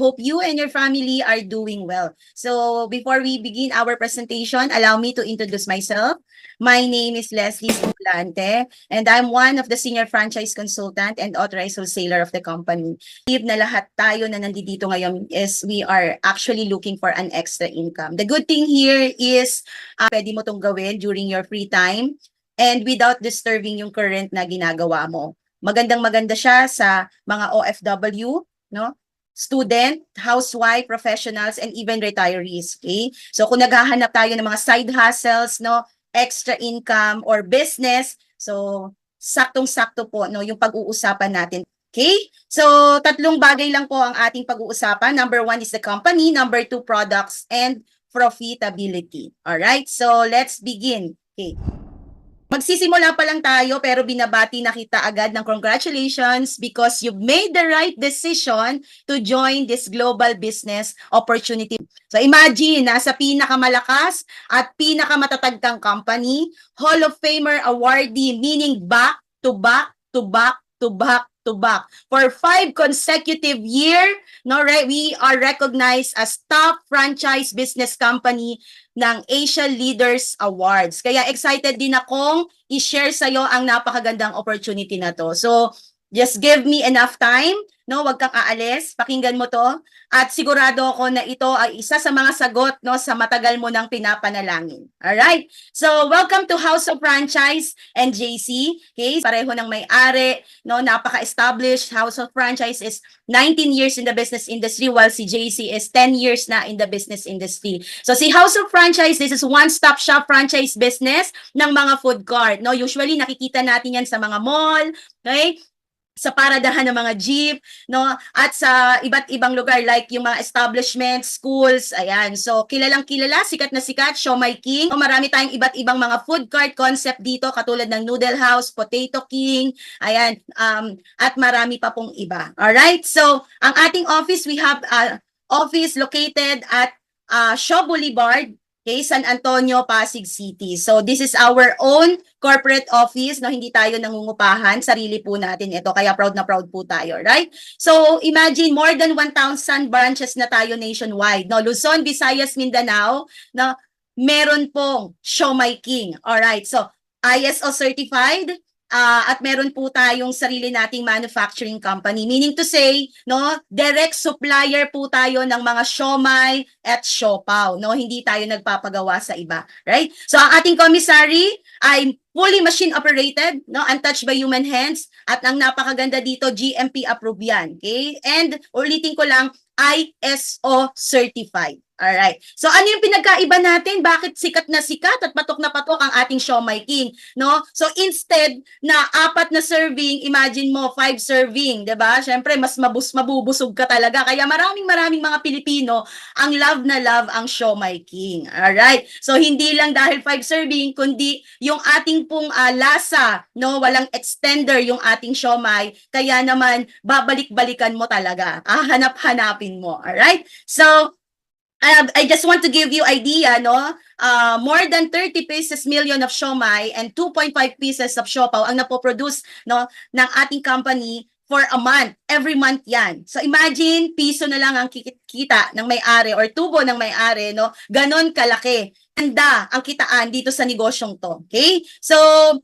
hope you and your family are doing well. So before we begin our presentation, allow me to introduce myself. My name is Leslie Escalante, and I'm one of the senior franchise consultant and authorized wholesaler of the company. I believe na lahat tayo na nandito ngayon is we are actually looking for an extra income. The good thing here is pwede mo tong gawin during your free time and without disturbing yung current na ginagawa mo. Magandang-maganda siya sa mga OFW, no? Student, housewife, professionals, and even retirees, okay? So kung naghahanap tayo ng mga side hustles, no, extra income or business, so saktong-sakto po, no, yung pag-uusapan natin. Okay? So tatlong bagay lang po ang ating pag-uusapan. Number 1 is the company, number 2 products, and profitability. All right? So let's begin. Okay. Magsisimula pa lang tayo pero binabati na kita agad ng congratulations because you've made the right decision to join this global business opportunity. So imagine, nasa pinakamalakas at pinakamatatag kang company, Hall of Famer awardee, meaning back to back to back to back to back. For 5 consecutive years, no, right, we are recognized as top franchise business company ng Asia Leaders Awards. Kaya excited din akong i-share sa'yo ang napakagandang opportunity na to. So, just give me enough time, no? Huwag kang aalis, pakinggan mo to. At sigurado ako na ito ay isa sa mga sagot, no, sa matagal mo nang pinapanalangin. Alright? So, welcome to House of Franchise and JC. Okay? Pareho ng may-ari, no? Napaka-established. House of Franchise is 19 years in the business industry while si JC is 10 years na in the business industry. So, si House of Franchise, this is one-stop shop franchise business ng mga food court. No? Usually, nakikita natin yan sa mga mall, okay? Sa paradahan ng mga jeep, no? At sa iba't ibang lugar like yung mga establishments, schools, ayan. So, kilalang kilala, sikat na sikat, Siomai King. So, marami tayong iba't ibang mga food cart concept dito, katulad ng Noodle House, Potato King, ayan, at marami pa pong iba. Alright? So, ang ating office, we have office located at Shaw Boulevard, okay, San Antonio, Pasig City. So this is our own corporate office, no, hindi tayo nangungupahan, sarili po natin ito, kaya proud na proud po tayo, right? So imagine more than 1,000 branches na tayo nationwide, no, Luzon, Visayas, Mindanao, no, meron pong Siomai King. All right. So ISO certified, at meron po tayong sarili nating manufacturing company. Meaning to say, no, direct supplier po tayo ng mga siomai at siopaw, no? Hindi tayo nagpapagawa sa iba, right? So ang ating commissary ay fully machine operated, no, untouched by human hands, at ang napakaganda dito, GMP approved yan, okay? And ulitin ko lang, ISO certified. Alright. So ano yung pinagkaiba natin? Bakit sikat na sikat at patok na patok ang ating Siomai King, no? So instead na 4 na serving, imagine mo 5 serving, 'di ba? Syempre mas mabubusog ka talaga. Kaya maraming mga Pilipino ang love na love ang Siomai King. Alright. So hindi lang dahil 5 serving kundi yung ating pong lasa, no? Walang extender yung ating siomai. Kaya naman babalik-balikan mo talaga. Hanap-hanapin mo. Alright? So I just want to give you idea, no? More than 30 pieces million of siomai and 2.5 pieces of siopaw ang napoproduce, no, ng ating company for a month. Every month yan. So imagine, piso na lang ang kita ng may-ari or tubo ng may-ari, no? Ganon kalaki. Ganda ang kitaan dito sa negosyong to. Okay? So,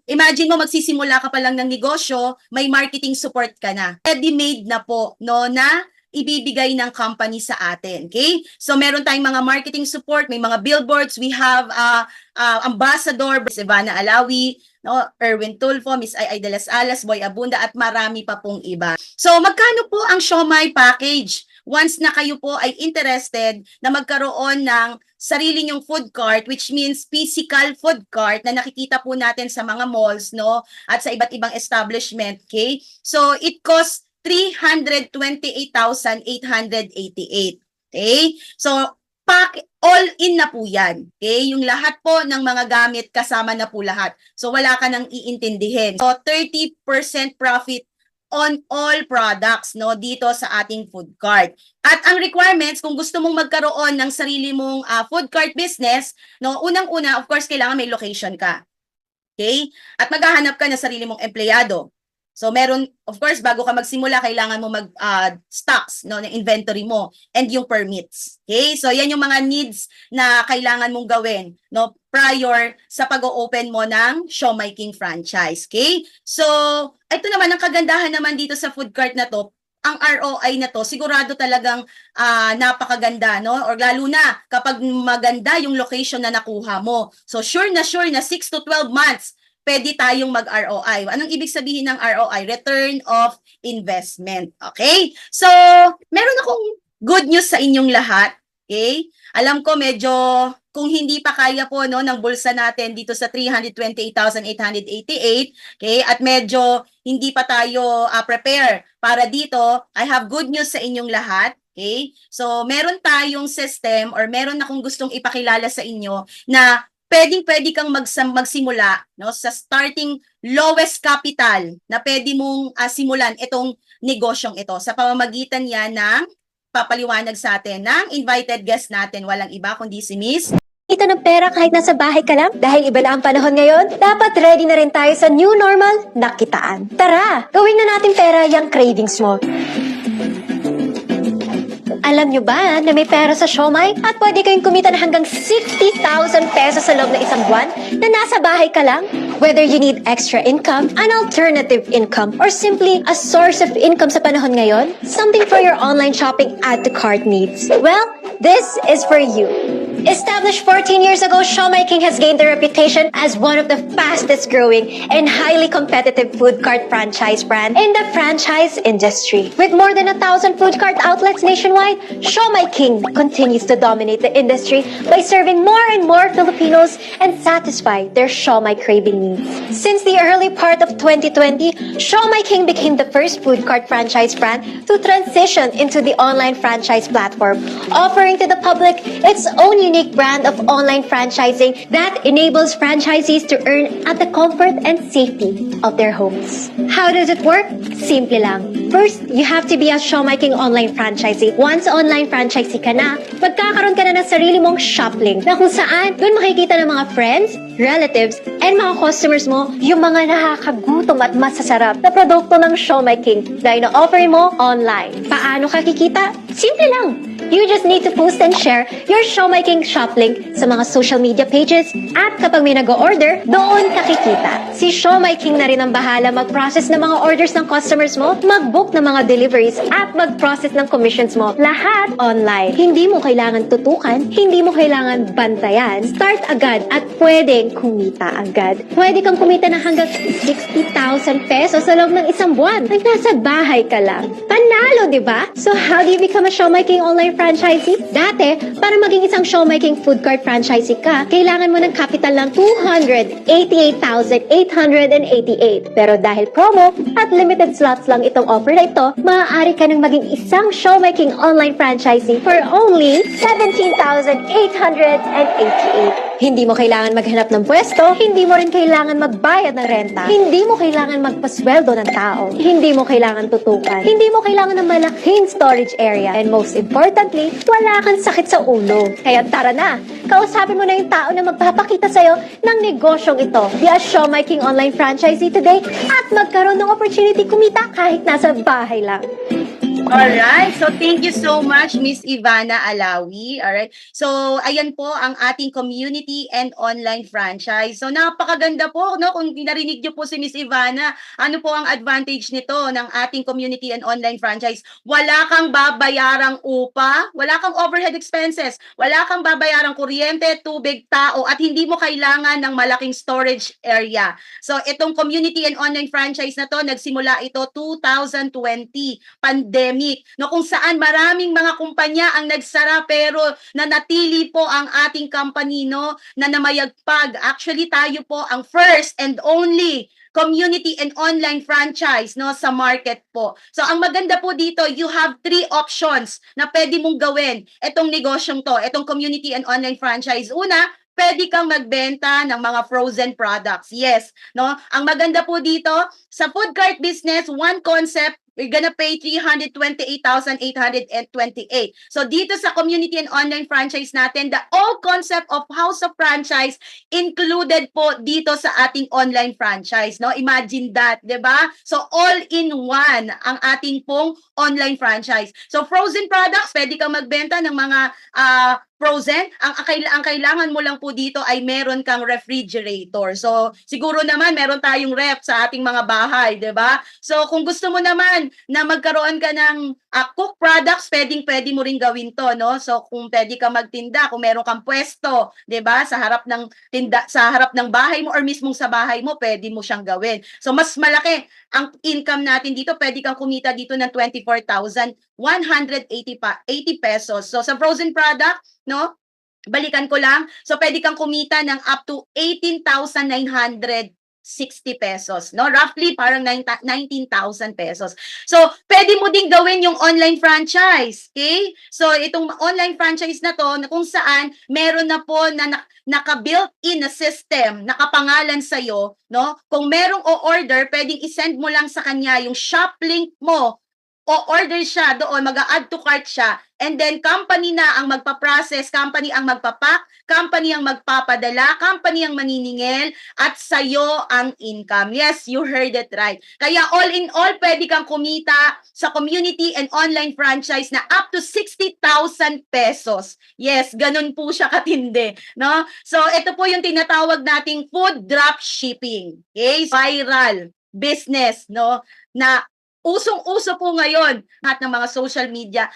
imagine mo magsisimula ka pa lang ng negosyo, may marketing support ka na. Ready-made na po, no, na ibibigay ng company sa atin. Okay? So, meron tayong mga marketing support, may mga billboards, we have ambassador, Ivana Alawi, no, Erwin Tulfo, Miss Ay de las Alas, Boy Abunda, at marami pa pong iba. So, magkano po ang siomai package? Once na kayo po ay interested na magkaroon ng sarili nyong food cart, which means physical food cart na nakikita po natin sa mga malls, no, at sa iba't ibang establishment, okay? So, it costs 328,888. Okay? So, all in na po yan. Okay? Yung lahat po ng mga gamit, kasama na po lahat. So, wala ka nang iintindihin. So, 30% profit on all products, no, dito sa ating food cart. At ang requirements, kung gusto mong magkaroon ng sarili mong food cart business, no, unang-una, of course, kailangan may location ka. Okay? At maghahanap ka ng sarili mong empleyado. So meron, of course, bago ka magsimula, kailangan mo mag stocks, no, ng inventory mo and yung permits. Okay? So yan yung mga needs na kailangan mong gawin, no, prior sa pag-open mo ng Siomai King franchise. Okay? So ito naman ang kagandahan naman dito sa food cart na to, ang ROI na to, sigurado talagang napakaganda, no? Or lalo na kapag maganda yung location na nakuha mo. So sure na 6 to 12 months pwede tayong mag-ROI. Anong ibig sabihin ng ROI? Return of investment. Okay? So, meron akong good news sa inyong lahat. Okay? Alam ko medyo kung hindi pa kaya po no ng bulsa natin dito sa 328,888, okay? At medyo hindi pa tayo prepare para dito, I have good news sa inyong lahat. Okay? So, meron tayong system or meron akong gustong ipakilala sa inyo na pwede kang magsimula no sa starting lowest capital na pwede mong simulan itong negosyong ito sa pamamagitan yan ng papaliwanag sa atin ng invited guest natin, walang iba kundi si Miss Kita ng pera kahit nasa bahay ka lang? Dahil iba na ang panahon ngayon, dapat ready na rin tayo sa new normal na kitaan. Tara, gawin na natin pera yung cravings mo. Alam nyo ba na may pera sa Siomai at pwede kayong kumita na hanggang 60,000 pesos sa loob ng isang buwan na nasa bahay ka lang? Whether you need extra income, an alternative income, or simply a source of income sa panahon ngayon, something for your online shopping add to cart needs. Well, this is for you. Established 14 years ago, Siomai King has gained the reputation as one of the fastest growing and highly competitive food cart franchise brand in the franchise industry. With more than 1,000 food cart outlets nationwide, Siomai King continues to dominate the industry by serving more and more Filipinos and satisfy their Siomai craving needs. Since the early part of 2020, Siomai King became the first food cart franchise brand to transition into the online franchise platform, offering to the public its own unique brand of online franchising that enables franchisees to earn at the comfort and safety of their homes. How does it work? Simple lang. First, you have to be a Siomai King online franchisee. Once online franchisee ka na, magkakaroon ka na ng sarili mong shop link na kung saan doon makikita ng mga friends, relatives, and mga customers mo yung mga nakakagutom at masasarap na produkto ng Siomai King dahil na-offer mo online. Paano ka kikita? Simple lang. You just need to post and share your Siomai King shop link sa mga social media pages at kapag may nag-order, doon ka kikita. Si Siomai King na rin ang bahala mag-process ng mga orders ng customers mo, mag-book ng mga deliveries at mag-process ng commissions mo. Lahat online. Hindi mo kailangan tutukan, hindi mo kailangan bantayan. Start agad at pwedeng kumita agad. Pwede kang kumita ng hanggang 60,000 pesos sa loob ng isang buwan. Nag nasa bahay ka lang. Panalo, di ba? So how do you become a Siomai King online franchisee? Dati, para maging isang Siomai King food cart franchisee ka, kailangan mo ng capital ng 288,888. Pero dahil promo at limited slots lang itong offer na ito, maaari ka nang maging isang Siomai King online franchisee for only 17,888. Hindi mo kailangan maghanap ng pwesto, hindi mo rin kailangan magbayad ng renta, hindi mo kailangan magpasweldo ng tao, hindi mo kailangan tutukan, hindi mo kailangan ng malaking storage area, and most importantly, wala kang sakit sa ulo. Kaya tara na, kausapin mo na yung tao na magpapakita sa'yo ng negosyong ito. Be a Siomai King online franchisee today at magkaroon ng opportunity kumita kahit nasa bahay lang. Alright, so thank you so much, Miss Ivana Alawi. Alright, so ayan po ang ating community and online franchise. So napakaganda po, no? Kung narinig niyo po si Miss Ivana, ano po ang advantage nito ng ating community and online franchise? Wala kang babayarang upa, wala kang overhead expenses, wala kang babayarang kuryente, tubig, tao, at hindi mo kailangan ng malaking storage area. So itong community and online franchise na to, nagsimula ito 2020, pandemic, no, kung saan maraming mga kumpanya ang nagsara pero nanatili po ang ating company, no, na namayagpag. Actually, tayo po ang first and only community and online franchise, no, sa market po. So ang maganda po dito, you have 3 options na pwede mong gawin itong negosyong to, itong community and online franchise. Una, pwede kang magbenta ng mga frozen products. Yes, no? Ang maganda po dito, sa food cart business, one concept, we're gonna pay 328,828. So dito sa community and online franchise natin, the all concept of House of Franchise included po dito sa ating online franchise, no? Imagine that, 'di ba? So all in one ang ating pong online franchise. So frozen products, pwede kang magbenta ng mga frozen. Ang kailangan mo lang po dito ay meron kang refrigerator. So siguro naman meron tayong ref sa ating mga bahay, 'di ba? So kung gusto mo naman na magkaroon ka ng cook products, pwede mo ring gawin 'to, no? So kung pwede ka magtinda, kung meron kang pwesto, 'di ba? Sa harap ng sa harap ng bahay mo or mismong sa bahay mo, pwede mo siyang gawin. So mas malaki ang income natin dito, pwede kang kumita dito ng 24,180 pesos. So sa frozen product, no? Balikan ko lang. So pwede kang kumita ng up to 18,960 pesos, no? Roughly parang 19,000 pesos. So pwede mo ding gawin yung online franchise, okay? So itong online franchise na to, na kung saan meron na po na naka-built-in na system, nakapangalan sa'yo, no? Kung merong o-order, pwedeng isend mo lang sa kanya yung shop link mo, o-order siya doon, mag-a-add to cart siya, and then company na ang magpa-process, company ang magpapack, company ang magpapadala, company ang maniningil, at sa'yo ang income. Yes, you heard it right. Kaya all in all, pwede kang kumita sa community and online franchise na up to 60,000 pesos. Yes, ganun po siya katindi, no? So ito po yung tinatawag nating food drop shipping. Okay? Viral business, no? Na usong-uso po ngayon lahat ng mga social media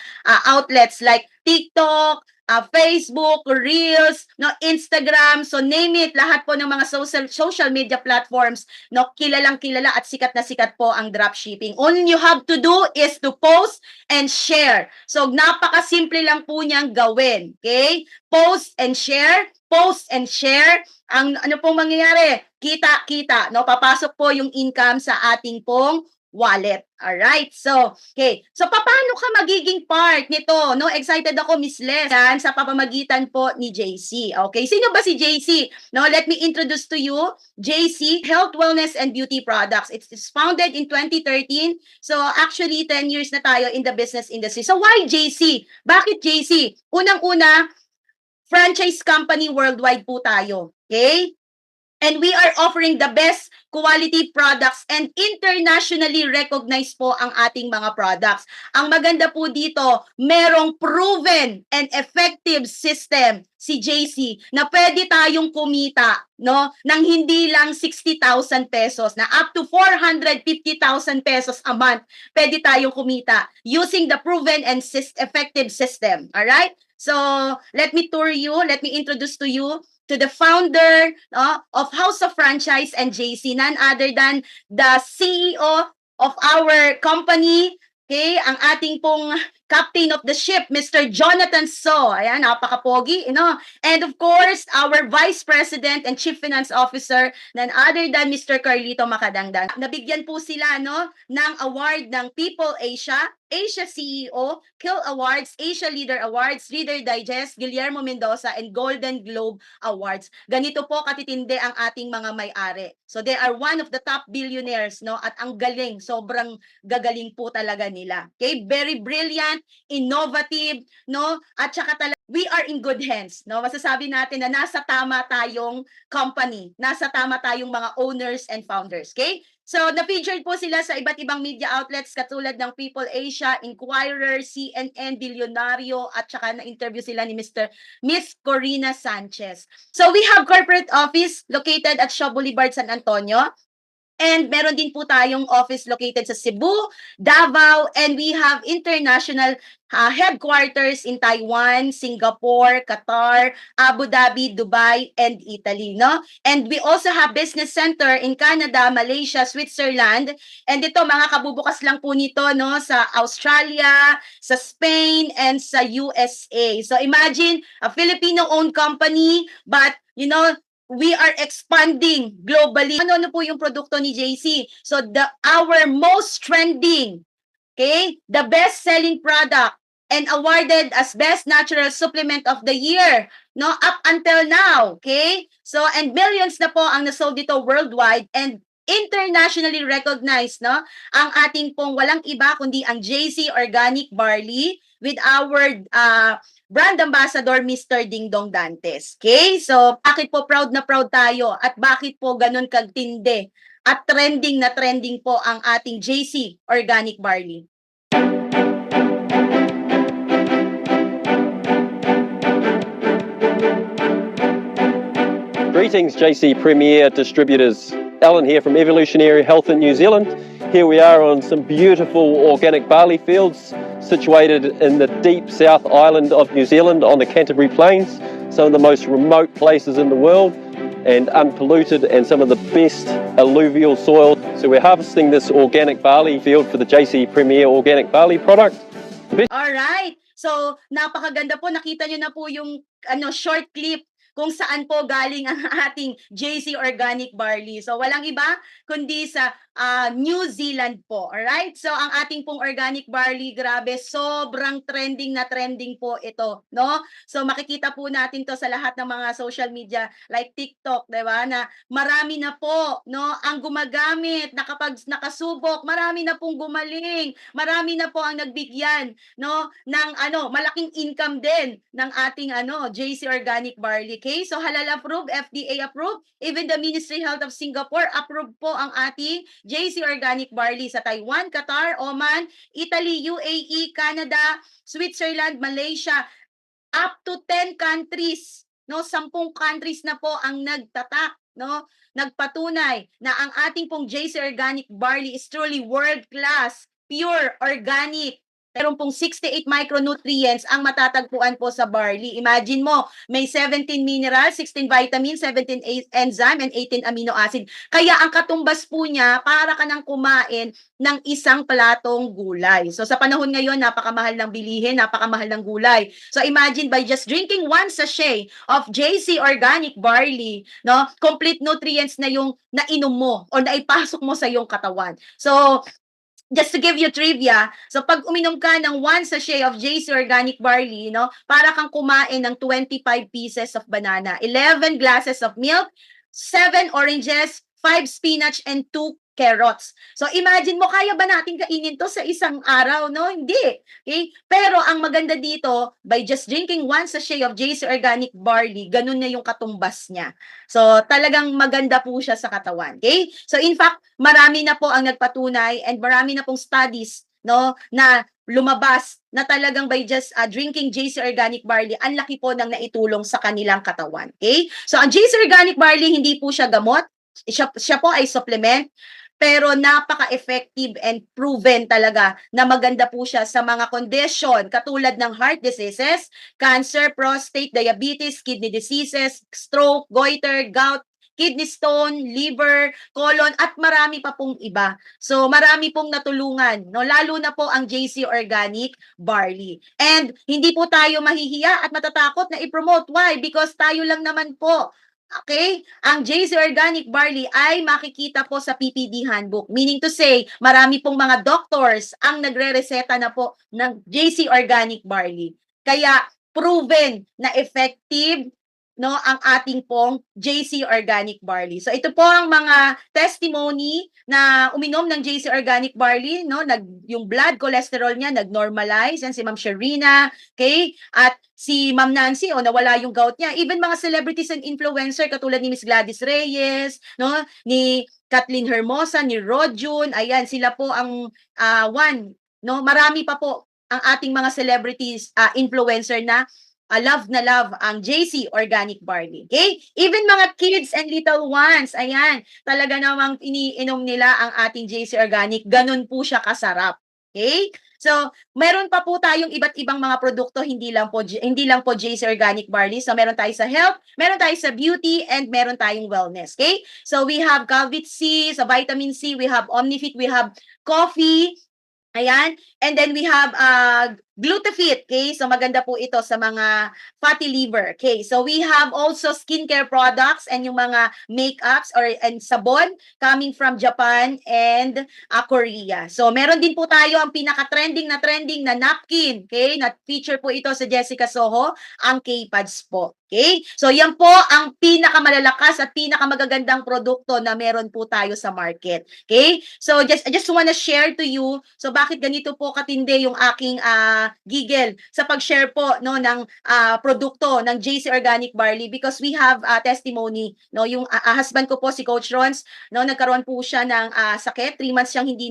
outlets like TikTok, Facebook, Reels, no, Instagram, so name it, lahat po ng mga social media platforms, no, kilalang-kilala at sikat na sikat po ang dropshipping. All you have to do is to post and share. So napakasimple lang po niyang gawin, okay? Post and share, post and share. Ang ano pong mangyayari? Kita-kita, no? Papasok po yung income sa ating pong wallet. All right. So, okay. So, paano ka magiging part nito? No, excited ako, Miss Les, yan, sa pamamagitan po ni JC. Okay. Sino ba si JC? No, let me introduce to you JC Health, Wellness, and Beauty Products. It's founded in 2013. So, actually, 10 years na tayo in the business industry. So, why JC? Bakit JC? Unang-una, franchise company worldwide po tayo. Okay? And we are offering the best quality products and internationally recognized po ang ating mga products. Ang maganda po dito, merong proven and effective system si JC na pwede tayong kumita, no, ng hindi lang 60,000 pesos na up to 450,000 pesos a month. Pwede tayong kumita using the proven and effective system. All right? So, let me tour you, let me introduce to you to the founder of House of Franchise and JC, none other than the CEO of our company, okay, ang ating pong captain of the ship, Mr. Jonathan So. Ayan, napaka-pogi, you know. And of course, our Vice President and Chief Finance Officer, none other than Mr. Carlito Macadangdang. Nabigyan po sila, no, ng award ng People Asia, Asia CEO, Kill Awards, Asia Leader Awards, Reader Digest, Guillermo Mendoza, and Golden Globe Awards. Ganito po katitindi ang ating mga may-ari. So they are one of the top billionaires, no, at ang galing, sobrang gagaling po talaga nila. Okay, very brilliant, innovative, no, at saka talaga we are in good hands, no? Masasabi natin na nasa tama tayong company, nasa tama tayong mga owners and founders, okay? So, na-featured po sila sa iba't ibang media outlets katulad ng People Asia, Inquirer, CNN, Billionario, at saka na-interview sila ni Miss Corina Sanchez. So, we have corporate office located at Shaw Boulevard, San Antonio. And meron din po tayong office located sa Cebu, Davao, and we have international headquarters in Taiwan, Singapore, Qatar, Abu Dhabi, Dubai, and Italy, no? And we also have business center in Canada, Malaysia, Switzerland. And ito, mga kabubukas lang po nito, no? Sa Australia, sa Spain, and sa USA. So imagine, a Filipino-owned company, but, you know, we are expanding globally. Ano po yung produkto ni JC? So our most trending, okay, the best-selling product and awarded as best natural supplement of the year, no, up until now, okay? So and millions na po ang nasold dito worldwide, and internationally recognized, no? Ang ating pong walang iba kundi ang JC Organic Barley with our brand ambassador, Mr. Dingdong Dantes. Okay? So, bakit po proud na proud tayo at bakit po ganun kagtindi at trending na trending po ang ating JC Organic Barley? Greetings, JC Premier distributors. Alan here from Evolutionary Health in New Zealand. Here we are on some beautiful organic barley fields situated in the deep South Island of New Zealand on the Canterbury Plains, some of the most remote places in the world and unpolluted and some of the best alluvial soil. So we're harvesting this organic barley field for the JC Premier organic barley product. Alright. So, napakaganda po. Nakita nyo na po yung short clip kung saan po galing ang ating JC Organic Barley. So, walang iba kundi sa New Zealand po. Alright? So, ang ating pong organic barley, grabe, sobrang trending na trending po ito, no? So, makikita po natin to sa lahat ng mga social media like TikTok, di ba? Na marami na po, no? Ang gumagamit, kapag nakasubok, marami na pong gumaling, marami na po ang nagbigyan, no? Ng malaking income din ng ating JC Organic Barley. Okay? So, halal approved, FDA approved, even the Ministry of Health of Singapore approved po ang ating JC Organic Barley sa Taiwan, Qatar, Oman, Italy, UAE, Canada, Switzerland, Malaysia, up to 10 countries, no? 10 countries na po ang nagtatak, no? Nagpatunay na ang ating pong JC Organic Barley is truly world class, pure, organic. Meron pong 68 micronutrients ang matatagpuan po sa barley. Imagine mo, may 17 minerals, 16 vitamins, 17 enzyme, and 18 amino acid. Kaya ang katumbas po niya, para ka nang kumain ng isang platong gulay. So sa panahon ngayon, napakamahal ng bilihin, napakamahal ng gulay. So imagine by just drinking one sachet of JC Organic Barley, no, complete nutrients na yung nainom mo o naipasok mo sa iyong katawan. So, just to give you trivia, so pag uminom ka ng one sachet of JC Organic Barley, no, para kang kumain ng 25 pieces of banana, 11 glasses of milk, 7 oranges, 5 spinach, and 2 carrots. So imagine mo, kaya ba natin kainin to sa isang araw, no? Hindi. Okay? Pero ang maganda dito, by just drinking one sachet of JC Organic Barley, ganun na yung katumbas niya. So talagang maganda po siya sa katawan. Okay? So in fact, marami na po ang nagpatunay and marami na pong studies, no, na lumabas na talagang by just drinking JC Organic Barley, ang laki po ng naitulong sa kanilang katawan. Okay? So ang JC Organic Barley, hindi po siya gamot. Siya po ay supplement, pero napaka-effective and proven talaga na maganda po siya sa mga condition katulad ng heart diseases, cancer, prostate, diabetes, kidney diseases, stroke, goiter, gout, kidney stone, liver, colon, at marami pa pong iba. So, marami pong natulungan, no? Lalo na po ang JC Organic Barley. And hindi po tayo mahihiya at matatakot na i-promote. Why? Because tayo lang naman po. Okay? Ang JC Organic Barley ay makikita po sa PPD handbook. Meaning to say, marami pong mga doctors ang nagre-reseta na po ng JC Organic Barley. Kaya, proven na effective, no, ang ating pong JC Organic Barley. So ito po ang mga testimony na uminom ng JC Organic Barley, no, yung blood cholesterol niya nag-normalize, yan si Ma'am Sharina, okay? At si Ma'am Nancy, nawala yung gout niya. Even mga celebrities and influencer katulad ni Miss Gladys Reyes, no, ni Kathleen Hermosa, ni Rod June, ayan, sila po ang one, no, marami pa po ang ating mga celebrities, influencer na love na love ang JC Organic Barley. Okay? Even mga kids and little ones, ayan, talaga namang iniinom nila ang ating JC Organic. Ganun po siya kasarap. Okay? So, meron pa po tayong iba't ibang mga produkto, hindi lang po JC Organic Barley. So, meron tayo sa health, meron tayo sa beauty, and meron tayong wellness. Okay? So, we have Calvit C, sa vitamin C, we have Omnifit, we have coffee, ayan. And then we have Glutafit, okay? So maganda po ito sa mga fatty liver, okay? So we have also skincare products and yung mga makeups and sabon coming from Japan and Korea. So meron din po tayo ang pinaka-trending na napkin, okay? Na-feature po ito sa Jessica Soho, ang K-Pads po. Okay? So yan po ang pinakamalalakas at pinakamagagandang produkto na meron po tayo sa market. Okay? So I just wanna share to you so bakit ganito po katindi yung aking giggle sa pag-share po no ng produkto ng JC Organic Barley because we have testimony no yung husband ko po si Coach Rons no nagkaroon po siya ng sakit 3 months siyang hindi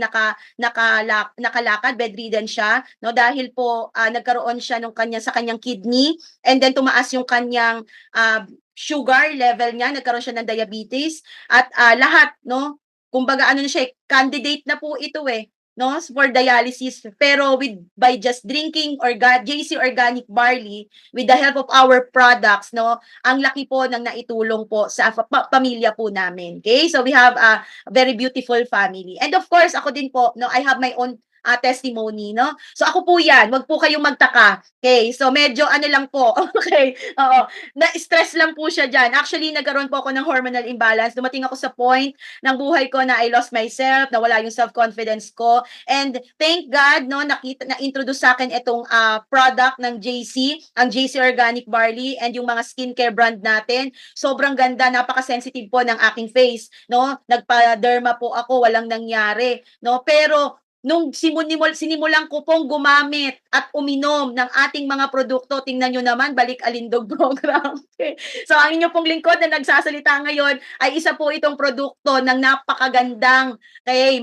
nakalakad bedridden siya no dahil po nagkaroon siya sa kanyang kidney and then tumaas yung kanyang sugar level niya, nagkaroon siya ng diabetes at lahat no kumbaga ano na siya candidate na po ito no for dialysis pero by just drinking JC Organic Barley with the help of our products no ang laki po ng naitulong po sa pamilya po namin. Okay? So we have a very beautiful family. And of course ako din po no I have my own testimony, no? So ako po yan, wag po kayong magtaka. Okay, so medyo ano lang po, okay, oo, na-stress lang po siya dyan. Actually, nagkaroon po ako ng hormonal imbalance. Dumating ako sa point ng buhay ko na I lost myself, nawala yung self-confidence ko. And thank God, no, na-introduce sa akin itong product ng JC, ang JC Organic Barley and yung mga skincare brand natin. Sobrang ganda, napaka-sensitive po ng aking face, no? Nagpa-derma po ako, walang nangyari, no? Pero nung sinimulan ko pong gumamit at uminom ng ating mga produkto, tingnan nyo naman, balik alindog program. Okay. So, ang inyo pong lingkod na nagsasalita ngayon ay isa po itong produkto ng napakagandang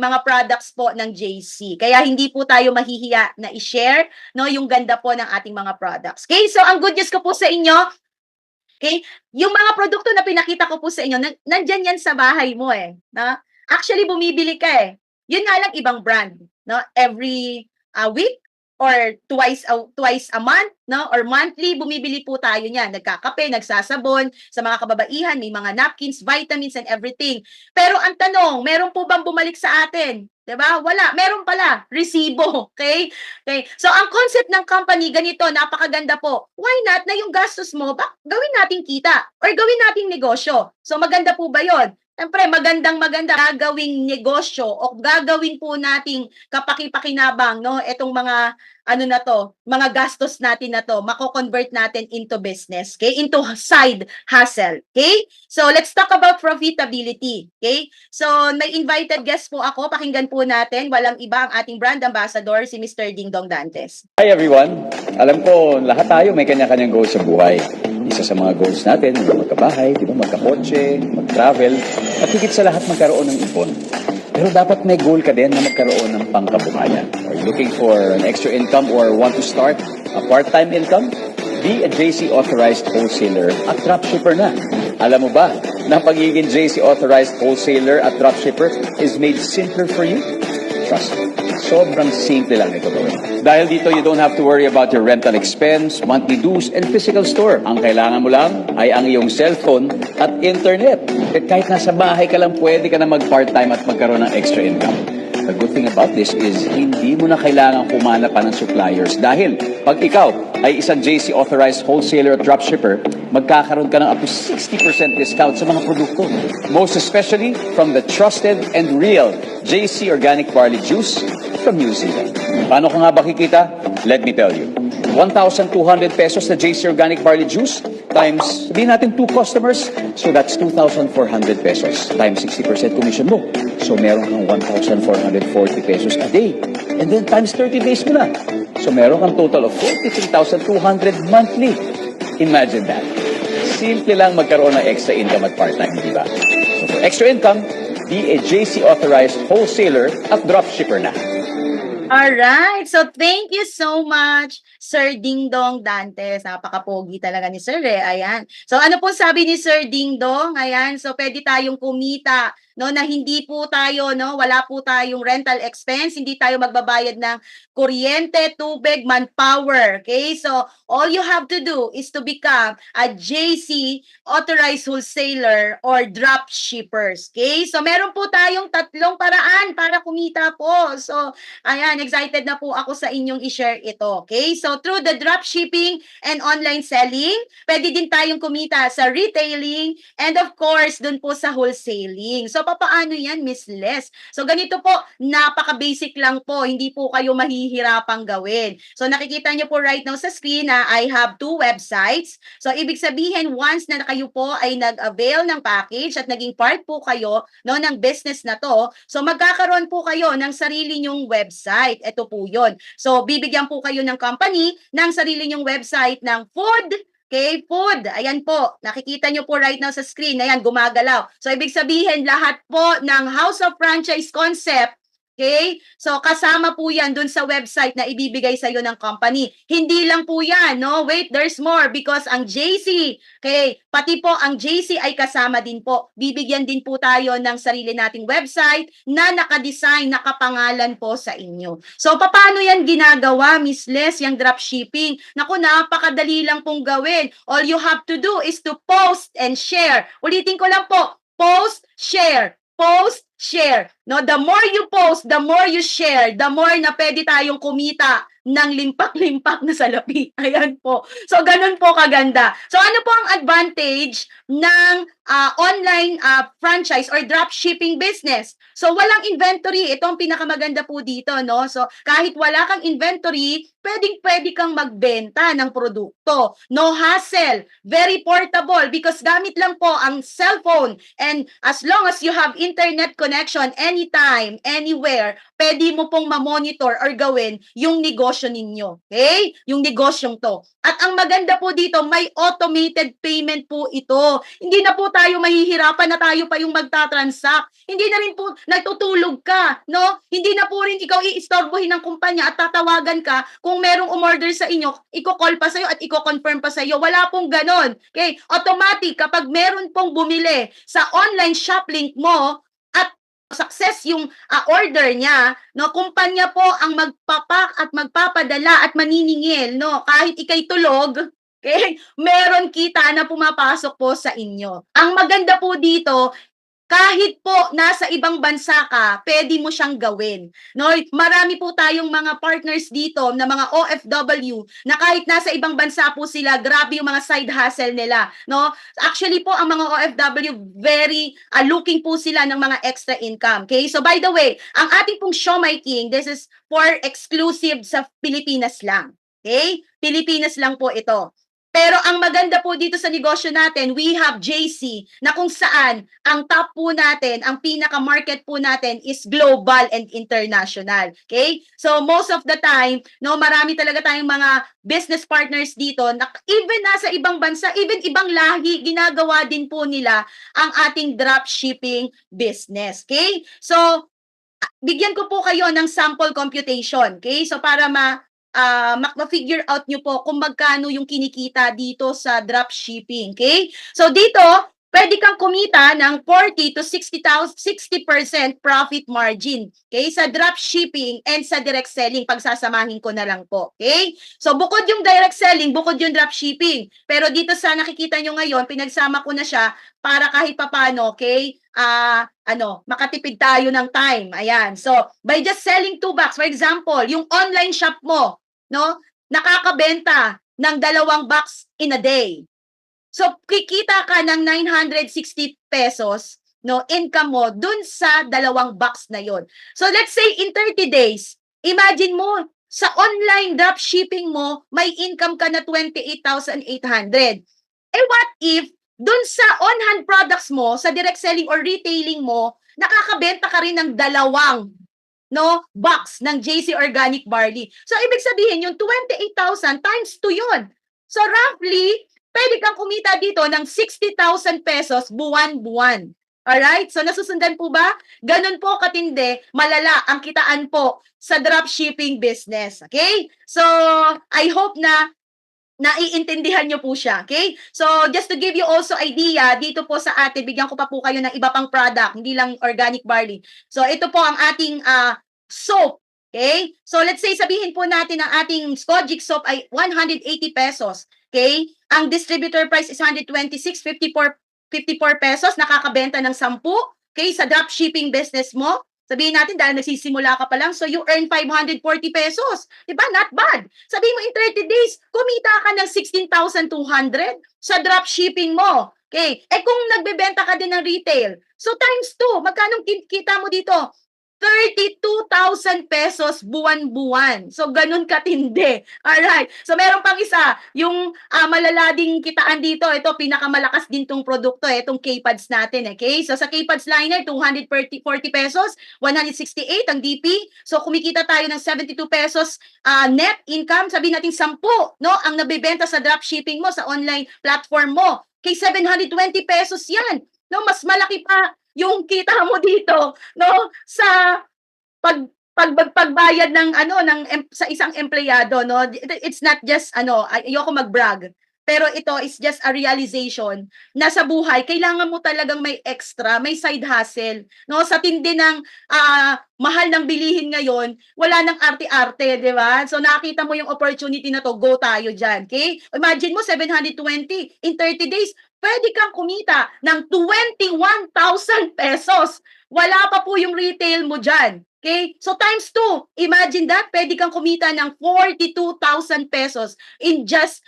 mga products po ng JC. Kaya hindi po tayo mahihiya na i-share no, yung ganda po ng ating mga products. Okay, so ang good news ko po sa inyo, okay, yung mga produkto na pinakita ko po sa inyo, nandyan yan sa bahay mo na? Actually, bumibili ka Yun nga lang ibang brand, no? Every week or twice a month, no? Or monthly, bumibili po tayo niyan. Nagkakape, nagsasabon, sa mga kababaihan, may mga napkins, vitamins, and everything. Pero ang tanong, meron po bang bumalik sa atin? Diba? Wala. Meron pala. Resibo. Okay? Okay. So, ang concept ng company, ganito, napakaganda po. Why not na yung gastos mo, gawin nating kita or gawin nating negosyo? So, maganda po ba yon? Siyempre, maganda gagawing negosyo o gagawin po nating kapaki-pakinabang, no? Itong mga, mga gastos natin na to, mako-convert natin into business, okay? Into side hustle, okay? So, let's talk about profitability, okay? So, may invited guest po ako, pakinggan po natin, walang iba ang ating brand ambassador, si Mr. Dingdong Dantes. Hi everyone! Alam ko, lahat tayo may kanya-kanyang goals sa buhay. Isa sa mga goals natin, magkabahay, di ba, magkakotse, mag-travel, at higit sa lahat magkaroon ng ipon. Pero dapat may goal ka din na magkaroon ng pangkabuhayan. Are you looking for an extra income or want to start a part-time income? Be a JC Authorized Wholesaler at Dropshipper na. Alam mo ba na pagiging JC Authorized Wholesaler at Dropshipper is made simpler for you? Trust me. Sobrang simple lang ito gawin. Dahil dito, you don't have to worry about your rental expense, monthly dues, and physical store. Ang kailangan mo lang ay ang iyong cellphone at internet. At kahit nasa bahay ka lang, pwede ka na mag-part-time at magkaroon ng extra income. The good thing about this is hindi mo na kailangan kumana pa ng suppliers dahil pag ikaw ay isang JC Authorized Wholesaler at Dropshipper, magkakaroon ka ng up to 60% discount sa mga produkto. Most especially from the trusted and real JC Organic Barley Juice from New Zealand. Paano ka nga ba kikita? Let me tell you. 1,200 pesos na JC Organic Barley Juice times, sabihin natin 2 customers, so that's 2,400 pesos times 60% commission mo. So meron kang 1,440 pesos a day. And then times 30 days mo na. So meron kang total of 43,200 monthly. Imagine that. Simple lang magkaroon ng extra income at part-time, di ba? So for extra income, be a JC Authorized Wholesaler at Dropshipper na. Alright, so thank you so much, Sir Dingdong Dantes. Napaka-pogi talaga ni Sir Ayan. So ano po sabi ni Sir Dingdong? Ayan, so pwede tayong kumita, no, na hindi po tayo, no, wala po tayong rental expense, hindi tayo magbabayad ng kuryente, tubig, manpower. Okay? So all you have to do is to become a JC Authorized Wholesaler or Dropshippers. Okay? So meron po tayong 3 paraan para kumita po. So ayan, yan, excited na po ako sa inyong i-share ito. Okay? So, through the dropshipping and online selling, pwede din tayong kumita sa retailing and of course, dun po sa wholesaling. So, papaano yan, Miss Les? So, ganito po, napaka-basic lang po. Hindi po kayo mahihirapang gawin. So, nakikita nyo po right now sa screen na I have 2 websites. So, ibig sabihin, once na kayo po ay nag-avail ng package at naging part po kayo no, ng business na to, so magkakaroon po kayo ng sarili nyong website. Ito po yun. So, bibigyan po kayo ng company ng sarili nyong website ng food. Okay, food. Ayan po. Nakikita nyo po right now sa screen. Ayan, gumagalaw. So, ibig sabihin, lahat po ng House of Franchise concept, okay? So, kasama po yan dun sa website na ibibigay sa'yo ng company. Hindi lang po yan, no? Wait, there's more because ang JC, okay, pati po ang JC ay kasama din po. Bibigyan din po tayo ng sarili nating website na nakadesign, nakapangalan po sa inyo. So, paano yan ginagawa, Miss Les, yung dropshipping? Naku, napakadali lang pong gawin. All you have to do is to post and share. Ulitin ko lang po, post, share. Post, share. No, the more you post, the more you share, the more na pwede tayong kumita ng limpak-limpak na salapi. Ayan po. So, ganun po kaganda. So, ano po ang advantage ng online franchise or dropshipping business? So, walang inventory. Ito ang pinakamaganda po dito, no? So, kahit wala kang inventory, pwede kang magbenta ng produkto. No hassle. Very portable because gamit lang po ang cellphone. And as long as you have internet connection anytime, anywhere, pwede mo pong ma-monitor or gawin yung negosyo ninyo. Okay? Yung negosyong to. At ang maganda po dito, may automated payment po ito. Hindi na po tayo mahihirapan na tayo pa yung magta-transact. Hindi na rin po nagtutulog ka, no? Hindi na po rin ikaw iistorbohin ng kumpanya at tatawagan ka kung merong umorder sa inyo, iko-call pa sa'yo at iko-confirm pa sa'yo. Wala pong ganon. Okay? Automatic, kapag meron pong bumili sa online shop link mo, success yung order niya, no, kumpanya po ang magpapak at magpapadala at maniningil, no, kahit ikay tulog, okay, meron kita na pumapasok po sa inyo. Ang maganda po dito, kahit po nasa ibang bansa ka, pwede mo siyang gawin. No, marami po tayong mga partners dito na mga OFW na kahit nasa ibang bansa po sila, grabe yung mga side hustle nila, no? Actually po ang mga OFW very looking po sila ng mga extra income. Okay? So by the way, ang ating pong Siomai King, this is for exclusive sa Pilipinas lang. Okay? Pilipinas lang po ito. Pero ang maganda po dito sa negosyo natin, we have JC na kung saan ang top po natin, ang pinaka-market po natin is global and international. Okay? So most of the time, no, marami talaga tayong mga business partners dito na even nasa ibang bansa, even ibang lahi, ginagawa din po nila ang ating dropshipping business. Okay? So bigyan ko po kayo ng sample computation. Okay? So para ma-figure out nyo po kung magkano yung kinikita dito sa dropshipping. Okay? So dito, pwede kang kumita ng 40 to 60% profit margin. Okay? Sa dropshipping and sa direct selling, pagsasamahin ko na lang po. Okay? So bukod yung direct selling, bukod yung dropshipping. Pero dito sa nakikita nyo ngayon, pinagsama ko na siya para kahit papano, okay? Makatipid tayo ng time. Ayan. So, by just selling 2 box, for example, yung online shop mo, no, nakakabenta ng 2 box in a day. So, kikita ka ng 960 pesos, no, income mo dun sa 2 box na yon. So, let's say in 30 days, imagine mo, sa online dropshipping mo, may income ka na 28,800. What if dun sa on-hand products mo, sa direct selling or retailing mo, nakakabenta ka rin ng 2 box ng JC Organic Barley. So, ibig sabihin, yung 28,000 times 2 yun. So, roughly, pwede kang kumita dito ng 60,000 pesos buwan-buwan. Alright? So, nasusundan po ba? Ganun po katindi, malala ang kitaan po sa dropshipping business. Okay? So, I hope na naiintindihan nyo po siya, okay? So, just to give you also idea, dito po sa atin, bigyan ko pa po kayo ng iba pang product, hindi lang organic barley. So, ito po ang ating soap, okay? So, let's say, sabihin po natin ang ating Skojic soap ay 180 pesos, okay? Ang distributor price is 126, 54 pesos, nakakabenta ng 10, okay? Sa dropshipping business mo, Sabihin natin dahil nagsisimula ka pa lang, so you earn 540 pesos. Diba? Not bad. Sabihin mo in 30 days, kumita ka ng 16,200 sa drop shipping mo. Okay. Eh kung nagbebenta ka din ng retail, so times 2, magkano kita mo dito? 32,000 pesos buwan-buwan. So, ganun katindi. Alright. So, meron pang isa. Yung malalading kitaan dito. Ito, pinakamalakas din tong produkto. Itong K-Pads natin. Okay? So, sa K-Pads liner, 240 pesos. 168 ang DP. So, kumikita tayo ng 72 pesos net income. Sabihin natin 10, no? Ang nabibenta sa dropshipping mo, sa online platform mo. Kay 720 pesos yan. No? Mas malaki pa yung kita mo dito, no, sa pagbayad ng sa isang empleyado, no. It's not just ayoko mag-brag, pero ito is just a realization na sa buhay kailangan mo talagang may extra, may side hustle, no. Sa tindi ng mahal ng bilihin ngayon, wala nang arte-arte, di ba? So nakita mo yung opportunity na to, go tayo diyan, okay? Imagine mo 720 in 30 days, pwede kang kumita ng 21,000 pesos. Wala pa po yung retail mo dyan. Okay? So times 2, imagine that, pwede kang kumita ng 42,000 pesos in just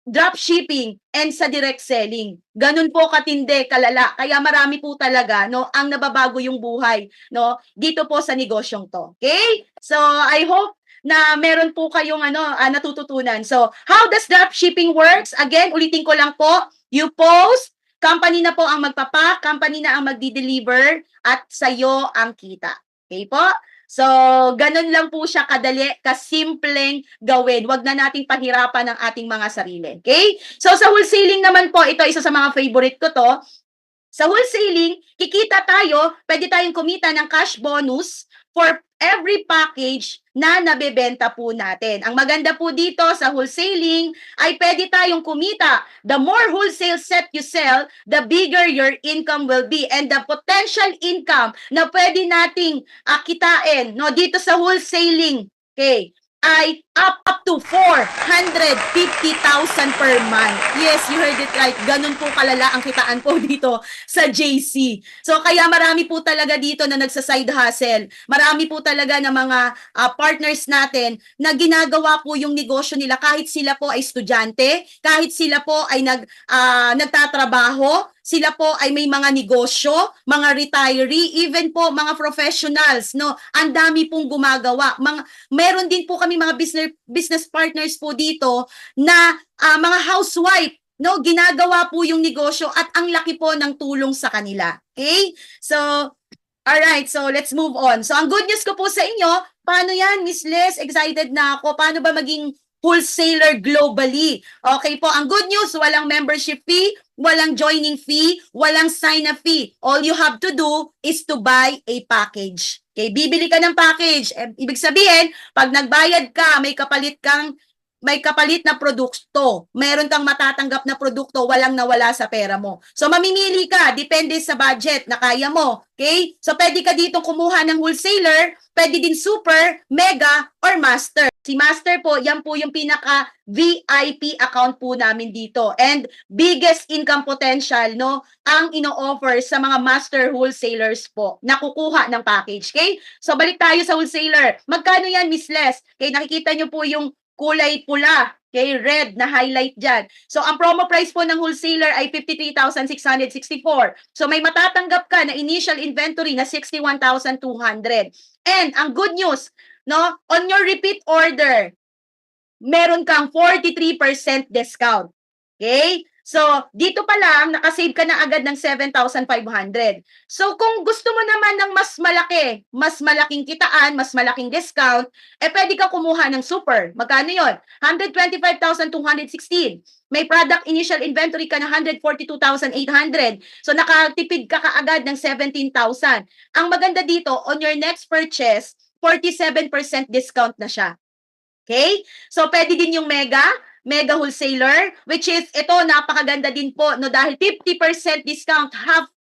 drop shipping and sa direct selling. Ganun po katindi, kalala. Kaya marami po talaga, no, ang nababago yung buhay, no, dito po sa negosyong to. Okay? So I hope na meron po kayong natututunan. So, how does drop shipping works? Again, ulitin ko lang po, you post, company na po ang magpapak, company na ang magdi-deliver, at sa'yo ang kita. Okay po? So, ganun lang po siya kadali, kasimpleng gawin. Huwag na nating pahirapan ang ating mga sarili. Okay? So, sa wholesaling naman po, ito isa sa mga favorite ko to. Sa wholesaling, kikita tayo, pwede tayong kumita ng cash bonus for every package na nabebenta po natin. Ang maganda po dito sa wholesaling ay pwede tayong kumita. The more wholesale set you sell, the bigger your income will be. And the potential income na pwede nating kitain, no, dito sa wholesaling, okay, ay up to 450,000 per month. Yes, you heard it right. Ganun po kalala ang kitaan po dito sa JC. So kaya marami po talaga dito na nagsa-side hustle. Marami po talaga na mga partners natin na ginagawa po yung negosyo nila kahit sila po ay estudyante, kahit sila po ay nagtatrabaho, sila po ay may mga negosyo, mga retiree, even po mga professionals, no? Ang dami pong gumagawa. Meron din po kami mga business partners po dito na mga housewife, no? Ginagawa po yung negosyo at ang laki po ng tulong sa kanila. Okay? So, alright, so let's move on. So, ang good news ko po sa inyo, paano yan, Miss Les? Excited na ako. Paano ba maging wholesaler globally? Okay po, ang good news, walang membership fee, walang joining fee, walang sign-up fee. All you have to do is to buy a package. Okay, bibili ka ng package. Ibig sabihin, pag nagbayad ka, may kapalit na produkto. Meron kang matatanggap na produkto, walang nawala sa pera mo. So, mamimili ka, depende sa budget na kaya mo. Okay? So, pwede ka dito kumuha ng wholesaler, pwede din super, mega, or master. Si master po, yan po yung pinaka-VIP account po namin dito. And biggest income potential, no, ang ino-offer sa mga master wholesalers po na kukuha ng package. Okay? So, balik tayo sa wholesaler. Magkano yan, Miss Les? Okay, nakikita nyo po yung kulay pula, okay, red na highlight dyan. So, ang promo price po ng wholesaler ay 53,664. So, may matatanggap ka na initial inventory na 61,200. And, ang good news, no, on your repeat order, meron kang 43% discount. Okay? So, dito pa lang, nakasave ka na agad ng 7,500. So, kung gusto mo naman ng mas malaki, mas malaking kitaan, mas malaking discount, pwede ka kumuha ng super. Magkano yun? 125,216. May product initial inventory ka na 142,800. So, nakatipid ka kaagad ng 17,000. Ang maganda dito, on your next purchase, 47% discount na siya. Okay? So, pwede din yung mega wholesaler, which is, ito, napakaganda din po, no, dahil 50% discount,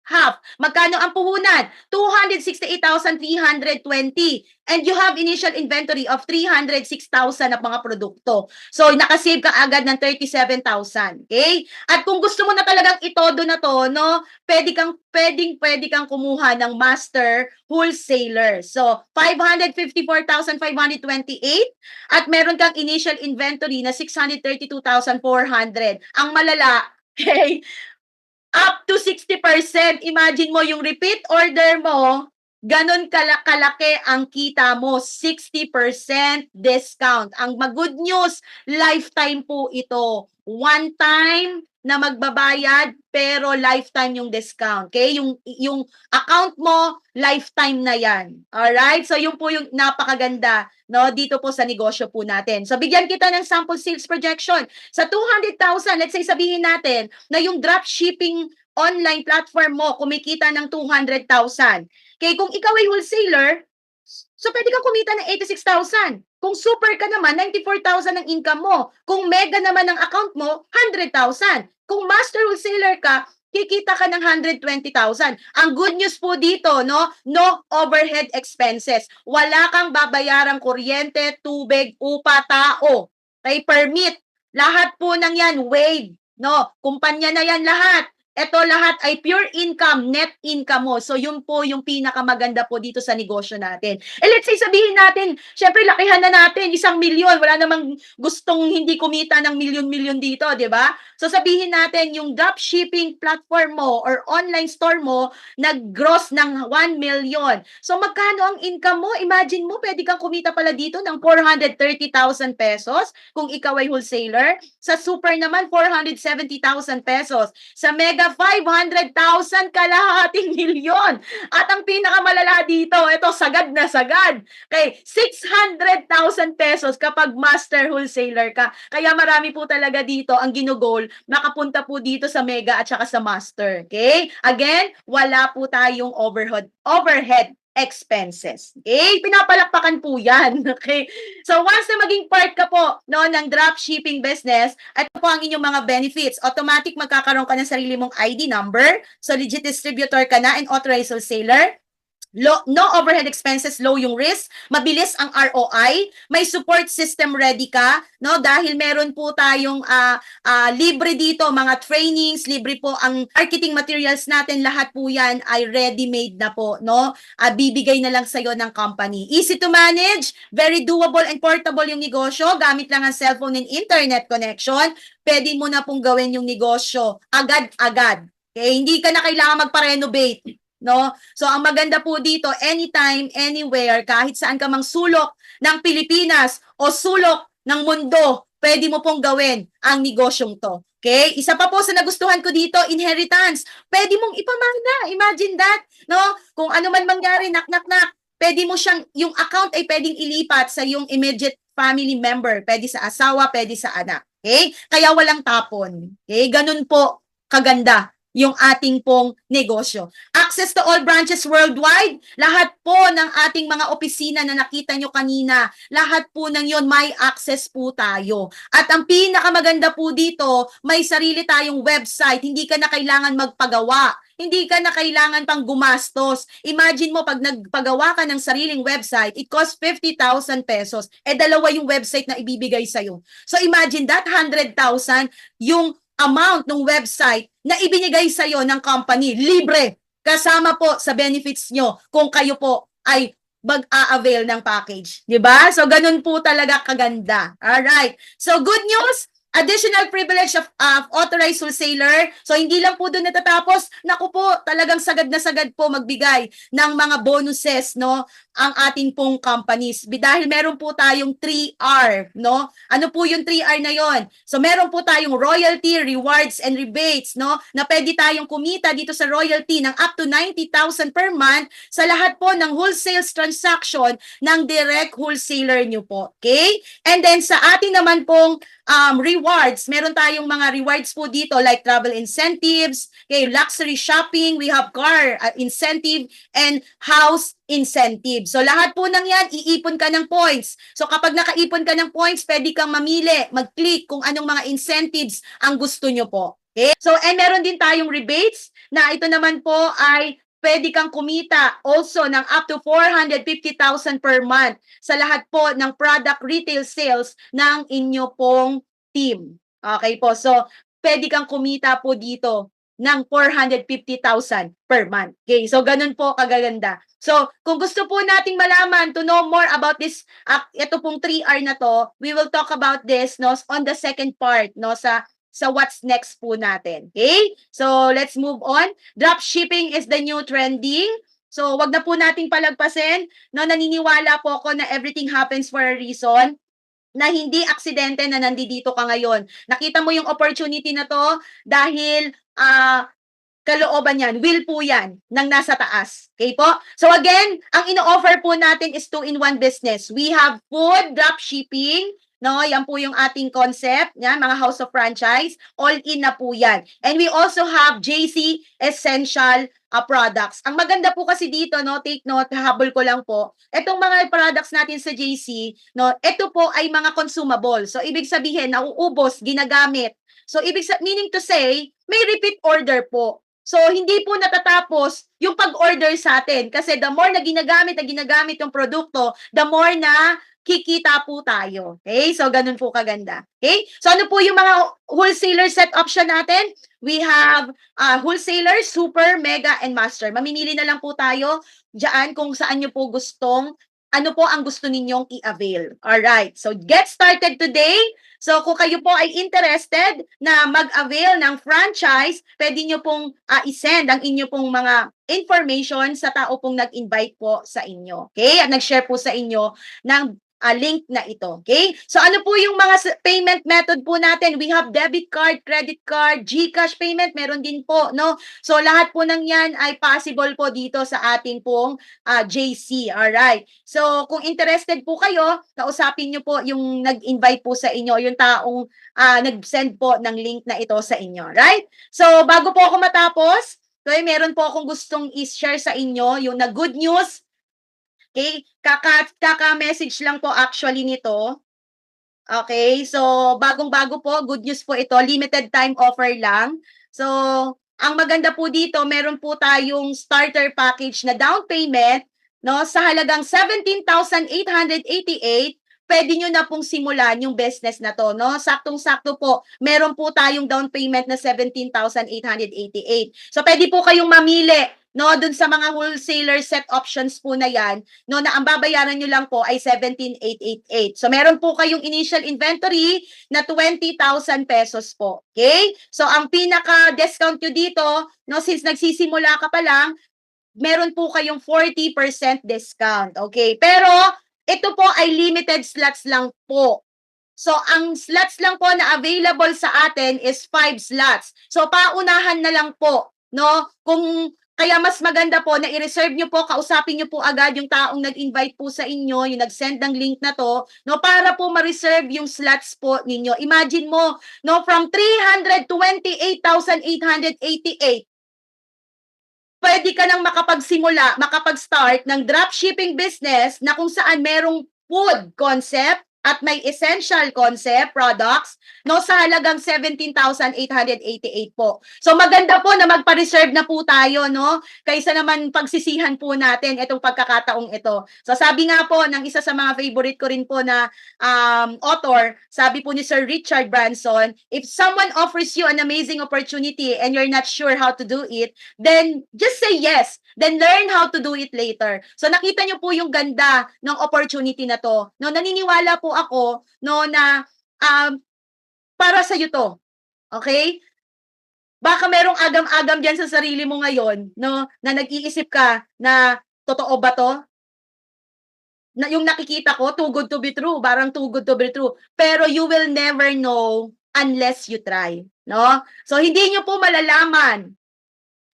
half. Magkano ang puhunan? 268,320. And you have initial inventory of 306,000 na mga produkto. So, nakasave ka agad ng 37,000. Okay? At kung gusto mo na talagang itodo na to, no, pwede kang kumuha ng master wholesaler. So, 554,528 at meron kang initial inventory na 632,400. Ang malala, okay, up to 60%. Imagine mo yung repeat order mo, ganon kalaki ang kita mo, 60% discount. Ang good news, lifetime po ito. One time na magbabayad, pero lifetime yung discount. Okay? Yung account mo, lifetime na yan. Alright? So, yun po yung napakaganda, no, dito po sa negosyo po natin. So, bigyan kita ng sample sales projection. Sa 200,000, let's say sabihin natin na yung dropshipping online platform mo kumikita ng 200,000. Okay, kung ikaw ay wholesaler, so pwede kang kumita ng 86,000. Kung super ka naman, 94,000 ang income mo. Kung mega naman ang account mo, 100,000. Kung master wholesaler ka, kikita ka ng 120,000. Ang good news po dito, no overhead expenses. Wala kang babayarang kuryente, tubig, upa, tao. Okay, permit. Lahat po ng yan, wave. No, kumpanya na yan lahat. Ito lahat ay pure income, net income mo. So, yun po yung pinakamaganda po dito sa negosyo natin. Let's say, sabihin natin, syempre, lakihan na natin, 1,000,000. Wala namang gustong hindi kumita ng milyon-milyon dito, di ba? So, sabihin natin, yung dropshipping platform mo or online store mo, nag-gross ng 1 million. So, magkano ang income mo? Imagine mo, pwede kang kumita pala dito ng 430,000 pesos kung ikaw ay wholesaler. Sa super naman, 470,000 pesos. Sa mega, 500,000, kalahating milyon. At ang pinakamalala dito, ito, sagad na sagad. Okay, 600,000 pesos kapag master wholesaler ka. Kaya marami po talaga dito ang ginugol, makapunta po dito sa mega at saka sa master. Okay? Again, wala po tayong overhead expenses. Okay? Pinapalakpakan po yan. Okay? So, once na maging part ka po, no, ng dropshipping business, ito po ang inyong mga benefits. Automatic magkakaroon ka ng sarili mong ID number. So, legit distributor ka na and authorized wholesaler. No overhead expenses, low yung risk, mabilis ang ROI, may support system ready ka, no? Dahil meron po tayong libre dito, mga trainings, libre po ang marketing materials natin, lahat po yan ay ready-made na po, no? Bibigay na lang sa'yo ng company. Easy to manage, very doable and portable yung negosyo, gamit lang ang cellphone and internet connection, pwede mo na pong gawin yung negosyo agad-agad. Okay? Hindi ka na kailangan magpa-renovate. No? So, ang maganda po dito, anytime, anywhere, kahit saan ka mang sulok ng Pilipinas o sulok ng mundo, pwede mo pong gawin ang negosyong to. Okay? Isa pa po sa nagustuhan ko dito, inheritance. Pwede mong ipamana. Imagine that. No? Kung ano man mangyari, nak, pwede mo siyang, yung account ay pwedeng ilipat sa yung immediate family member. Pwede sa asawa, pwede sa anak. Okay? Kaya walang tapon. Okay? Ganun po kaganda yung ating pong negosyo. Access to all branches worldwide, lahat po ng ating mga opisina na nakita nyo kanina, lahat po ng yon may access po tayo. At ang pinakamaganda po dito, may sarili tayong website, hindi ka na kailangan magpagawa. Hindi ka na kailangan pang gumastos. Imagine mo, pag nagpagawa ka ng sariling website, it costs 50,000 pesos. Dalawa yung website na ibibigay sa'yo. So imagine that, 100,000 yung amount ng website na ibinigay sa iyo ng company, libre, kasama po sa benefits nyo kung kayo po ay mag-a-avail ng package. Diba? So, ganun po talaga kaganda. Alright. So, good news, additional privilege of authorized wholesaler. So, hindi lang po doon natatapos. Naku po, talagang sagad na sagad po magbigay ng mga bonuses, no, ang ating pong companies. Dahil meron po tayong 3R, no? Ano po yung 3R na yon? So, meron po tayong royalty, rewards, and rebates, no? Na pwede tayong kumita dito sa royalty ng up to 90,000 per month sa lahat po ng wholesale transaction ng direct wholesaler nyo po. Okay? And then, sa ating naman pong rewards, meron tayong mga rewards po dito like travel incentives, okay, luxury shopping, we have car incentive, and house incentive. So lahat po ng yan, iipon ka ng points. So kapag nakaipon ka ng points, pwede kang mamili, mag-click kung anong mga incentives ang gusto nyo po. Okay? So, and meron din tayong rebates na ito naman po ay pwede kang kumita also ng up to 450,000 per month sa lahat po ng product retail sales ng inyo pong team. Okay po, so pwede kang kumita po dito ng 450,000 per month. Okay, so ganun po kagaganda. So, kung gusto po nating malaman to know more about this, ito pong 3R na to, we will talk about this no, on the second part no, sa what's next po natin. Okay? So, let's move on. Drop shipping is the new trending. So, wag na po nating palagpasin. No, naniniwala po ako na everything happens for a reason, na hindi aksidente na nandito ka ngayon. Nakita mo yung opportunity na to dahil kalooban yan, will po yan ng nasa taas. Okay po? So again, ang ino-offer po natin is 2-in-1 business. We have food drop shipping, no? Yan po yung ating concept, yan, mga house of franchise, all in na po yan. And we also have JC Essential products. Ang maganda po kasi dito, no, take note, habol ko lang po, itong mga products natin sa JC, no, ito po ay mga consumable. So ibig sabihin, nauubos, ginagamit. So meaning to say, may repeat order po. So, hindi po natatapos yung pag-order sa atin. Kasi the more na ginagamit yung produkto, the more na kikita po tayo. Okay? So, ganun po kaganda. Okay? So, ano po yung mga wholesaler set option natin? We have wholesaler, super, mega, and master. Mamimili na lang po tayo dyan kung saan nyo po gustong, ano po ang gusto ninyong i-avail. Alright. So, get started today. So, kung kayo po ay interested na mag-avail ng franchise, pwede nyo pong i-send ang inyo pong mga information sa tao pong nag-invite po sa inyo. Okay? At nag-share po sa inyo ng link na ito. Okay? So, ano po yung mga payment method po natin? We have debit card, credit card, GCash payment, meron din po, no? So, lahat po ng yan ay possible po dito sa ating pong JC. Alright. So, kung interested po kayo, kausapin nyo po yung nag-invite po sa inyo, yung taong nag-send po ng link na ito sa inyo. Right? So, bago po ako matapos, okay, meron po akong gustong i-share sa inyo yung na good news. Okay? Kaka-message lang po actually nito. Okay? So, bagong-bago po. Good news po ito. Limited time offer lang. So, ang maganda po dito, meron po tayong starter package na down payment, no, sa halagang 17,888. Pwede nyo na pong simulan yung business na to, no? Saktong-sakto po. Meron po tayong down payment na 17,888. So, pwede po kayong mamili, no, dun sa mga wholesaler set options po na yan, no, na ang babayaran nyo lang po ay 17,888. So, meron po kayong initial inventory na 20,000 pesos po. Okay? So, ang pinaka-discount nyo dito, no, since nagsisimula ka pa lang, meron po kayong 40% discount. Okay? Pero, ito po ay limited slots lang po. So, ang slots lang po na available sa atin is 5 slots. So, paunahan na lang po, no? Kaya mas maganda po na i-reserve nyo po, kausapin nyo po agad yung taong nag-invite po sa inyo, yung nag-send ng link na to, no, para po ma-reserve yung slots po ninyo. Imagine mo, no, from 328,888, pwede ka nang makapagsimula, makapag-start ng dropshipping business na kung saan merong food concept at may essential concept products, no, sa halagang 17,888 po. So maganda po na magpa-reserve na po tayo, no, kaysa naman pagsisihan po natin itong pagkakataong ito. So sabi nga po ng isa sa mga favorite ko rin po na author, sabi po ni Sir Richard Branson, if someone offers you an amazing opportunity and you're not sure how to do it, then just say yes. Then learn how to do it later. So nakita nyo po yung ganda ng opportunity na to. No, naniniwala po ako, no, na para sa iyo to. Okay? Baka merong agam-agam diyan sa sarili mo ngayon, no, na nag-iisip ka na totoo ba to? Na yung nakikita ko, too good to be true, parang too good to be true. Pero you will never know unless you try, no? So hindi nyo po malalaman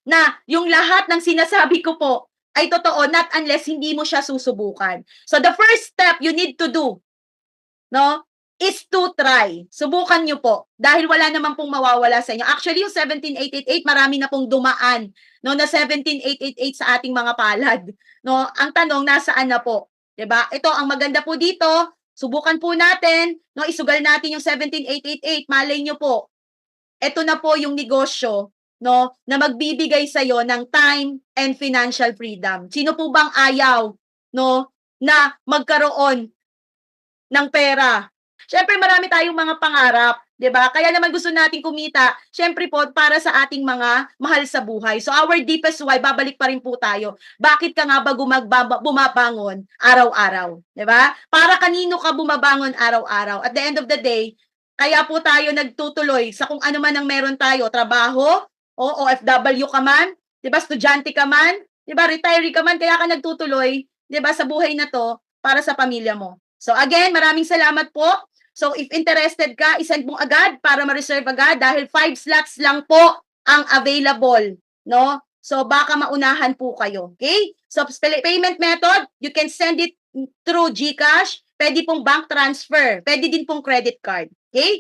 na yung lahat ng sinasabi ko po ay totoo, not unless hindi mo siya susubukan. So the first step you need to do, no, is to try. Subukan nyo po. Dahil wala naman pong mawawala sa inyo. Actually, yung 17,888, marami na pong dumaan, no, na 17,888 sa ating mga palad. No, ang tanong, nasaan na po? 'Di ba? Ito, ang maganda po dito, subukan po natin, no, isugal natin yung 17,888. Malay nyo po, ito na po yung negosyo no, na magbibigay sa ng time and financial freedom. Sino po bang ayaw, no, na magkaroon ng pera? Siyempre marami tayong mga pangarap, 'di ba? Kaya naman gusto nating kumita, siyempre po para sa ating mga mahal sa buhay. So our deepest why, babalik pa rin po tayo. Bakit ka nga ba bumabangon araw-araw, 'di ba? Para kanino ka bumabangon araw-araw? At the end of the day, kaya po tayo nagtutuloy sa kung ano man ang meron tayo, trabaho, o OFW ka man, 'di ba? Estudyante ka man, 'di ba? Retiree ka man, kaya ka nagtutuloy, 'di ba, sa buhay na 'to para sa pamilya mo. So again, maraming salamat po. So if interested ka, isend mo agad para ma-reserve agad dahil 5 slots lang po ang available, no? So baka maunahan po kayo, okay? So payment method, you can send it through GCash, pwede pong bank transfer, pwede din pong credit card, okay?